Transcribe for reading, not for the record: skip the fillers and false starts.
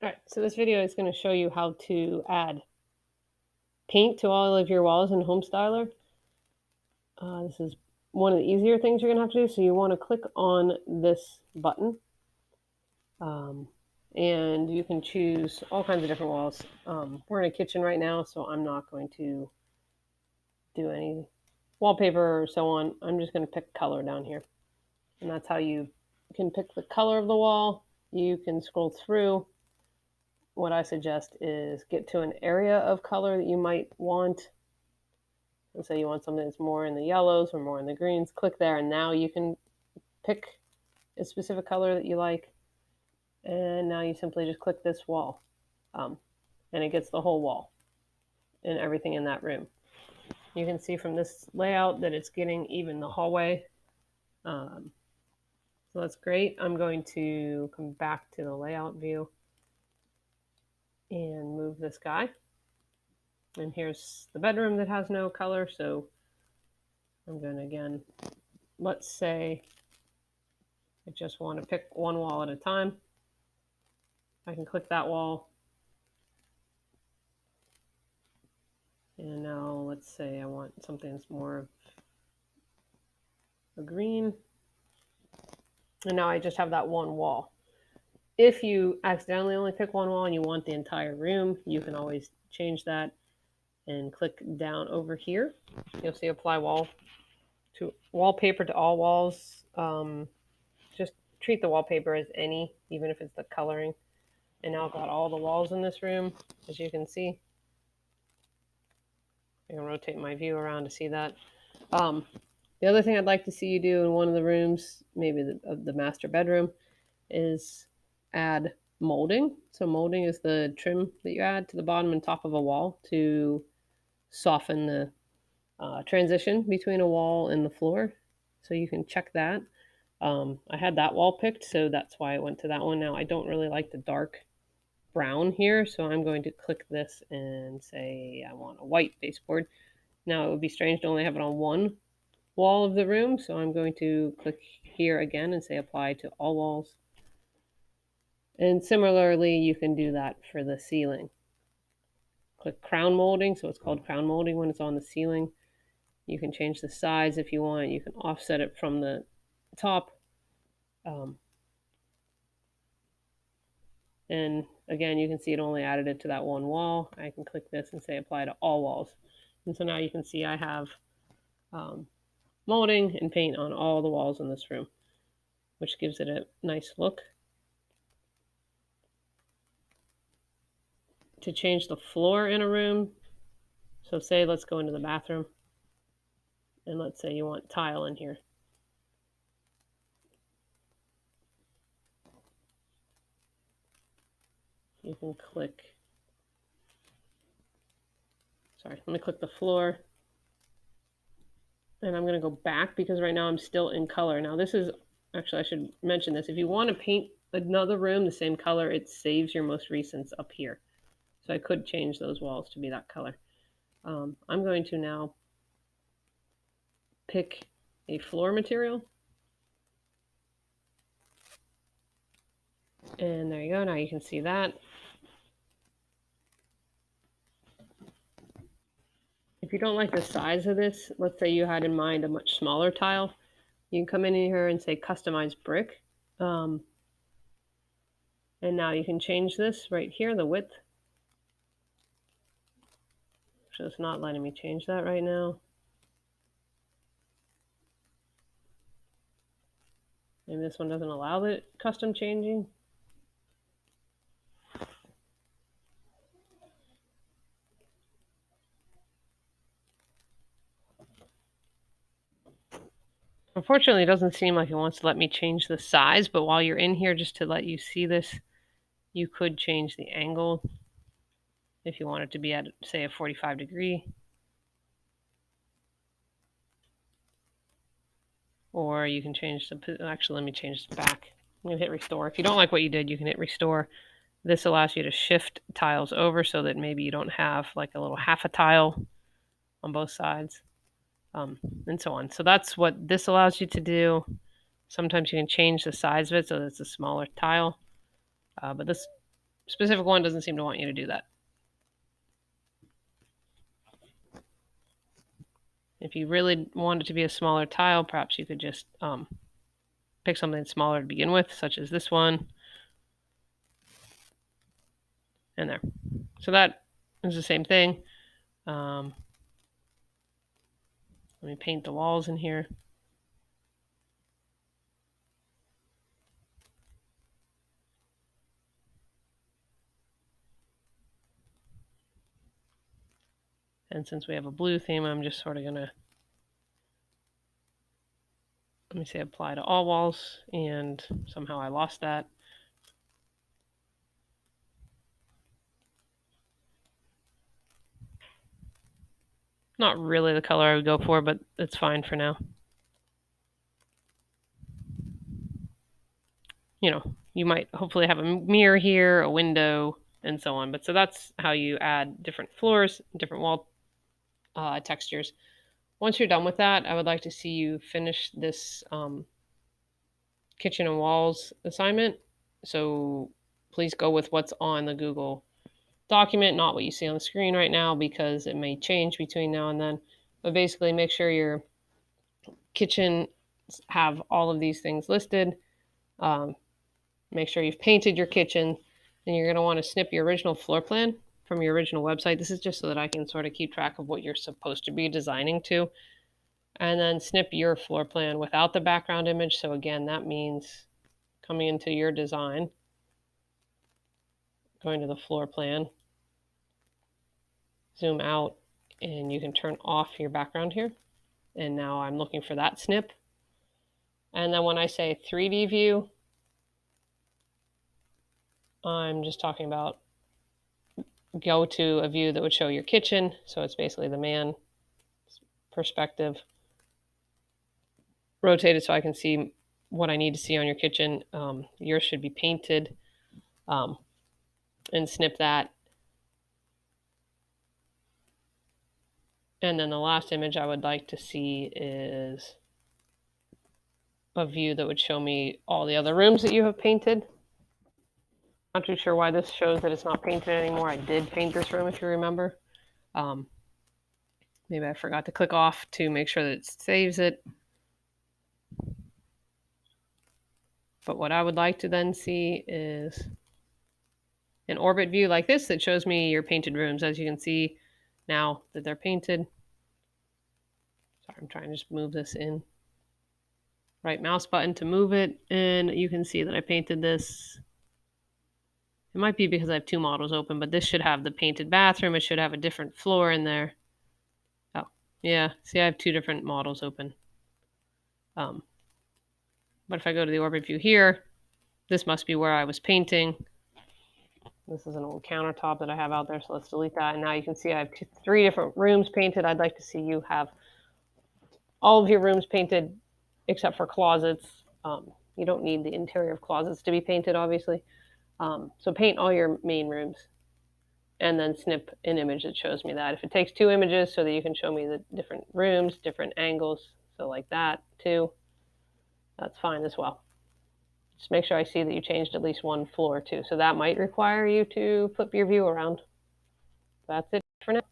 Alright, so this video is going to show you how to add paint to all of your walls in Homestyler. This is one of the easier things you're going to have to do. So you want to click on this button. And you can choose all kinds of different walls. We're in a kitchen right now, so I'm not going to do any wallpaper or so on. I'm just going to pick color down here. And that's how you can pick the color of the wall. You can scroll through. What I suggest is get to an area of color that you might want. And say you want something that's more in the yellows or more in the greens. Click there, and now you can pick a specific color that you like. And now you simply just click this wall. And it gets the whole wall and everything in that room. You can see from this layout that it's getting even the hallway. So that's great. I'm going to come back to the layout view and move this guy. And here's the bedroom that has no color. So I'm going to, again, let's say I just want to pick one wall at a time. I can click that wall. And now let's say I want something that's more of a green. And now I just have that one wall. If you accidentally only pick one wall and you want the entire room, you can always change that and click down over here. You'll see apply wallpaper to all walls. Just treat the wallpaper as any, even if it's the coloring. And now I've got all the walls in this room, as you can see. I can rotate my view around to see that. The other thing I'd like to see you do in one of the rooms, maybe the master bedroom, is add molding. So molding is the trim that you add to the bottom and top of a wall to soften the transition between a wall and the floor. So you can check that. I had that wall picked, so that's why I went to that one. Now I don't really like the dark brown here, so I'm going to click this and say I want a white baseboard. Now it would be strange to only have it on one wall of the room, so I'm going to click here again and say apply to all walls. And similarly, you can do that for the ceiling. Click crown molding, so it's called crown molding when it's on the ceiling. You can change the size if you want. You can offset it from the top. And again, you can see it only added it to that one wall. I can click this and say apply to all walls. And so now you can see I have molding and paint on all the walls in this room, which gives it a nice look. To change the floor in a room, so say let's go into the bathroom, and let's say you want tile in here. You can click, let me click the floor. And I'm going to go back because right now I'm still in color. Now this is, actually I should mention this. If you want to paint another room the same color, it saves your most recents up here. So I could change those walls to be that color. I'm going to now pick a floor material. And there you go. Now you can see that. If you don't like the size of this, let's say you had in mind a much smaller tile, you can come in here and say customize brick. And now you can change this right here, the width. So it's not letting me change that right now. Maybe this one doesn't allow the custom changing. Unfortunately, it doesn't seem like it wants to let me change the size, but while you're in here, just to let you see this, you could change the angle if you want it to be at, say, a 45-degree. Or you can change the, actually, let me change this back. I'm going to hit restore. If you don't like what you did, you can hit restore. This allows you to shift tiles over so that maybe you don't have like a little half a tile on both sides, and so on. So that's what this allows you to do. Sometimes you can change the size of it so that it's a smaller tile, but this specific one doesn't seem to want you to do that. If you really want it to be a smaller tile, perhaps you could just pick something smaller to begin with, such as this one. And there. So that is the same thing. Let me paint the walls in here. And since we have a blue theme, I'm just sort of going to, let me say apply to all walls, and somehow I lost that. Not really the color I would go for, but it's fine for now. You know, you might hopefully have a mirror here, a window, and so on. But so that's how you add different floors, different wall textures. Once you're done with that, I would like to see you finish this kitchen and walls assignment. So please go with what's on the Google document, not what you see on the screen right now, because it may change between now and then. But basically, make sure your kitchen have all of these things listed. Make sure you've painted your kitchen, and you're going to want to snip your original floor plan from your original website. This is just so that I can sort of keep track of what you're supposed to be designing to. And then snip your floor plan without the background image. So again, that means coming into your design, going to the floor plan, zoom out, and you can turn off your background here. And now I'm looking for that snip. And then when I say 3D view, I'm just talking about go to a view that would show your kitchen. So it's basically the man perspective. Rotate it so I can see what I need to see on your kitchen. Yours should be painted, and snip that. And then the last image I would like to see is a view that would show me all the other rooms that you have painted. Not too sure why this shows that it's not painted anymore. I did paint this room, if you remember. Maybe I forgot to click off to make sure that it saves it. But what I would like to then see is an orbit view like this that shows me your painted rooms. As you can see now that they're painted. Sorry, I'm trying to just move this in. Right mouse button to move it, and you can see that I painted this. It might be because I have two models open, but this should have the painted bathroom. It should have a different floor in there. Oh, yeah. See, I have two different models open. But if I go to the orbit view here, this must be where I was painting. This is an old countertop that I have out there, so let's delete that. And now you can see I have three different rooms painted. I'd like to see you have all of your rooms painted except for closets. You don't need the interior of closets to be painted, obviously. So paint all your main rooms and then snip an image that shows me that. If it takes two images so that you can show me the different rooms, different angles, so like that too, that's fine as well. Just make sure I see that you changed at least one floor too. So that might require you to flip your view around. That's it for now.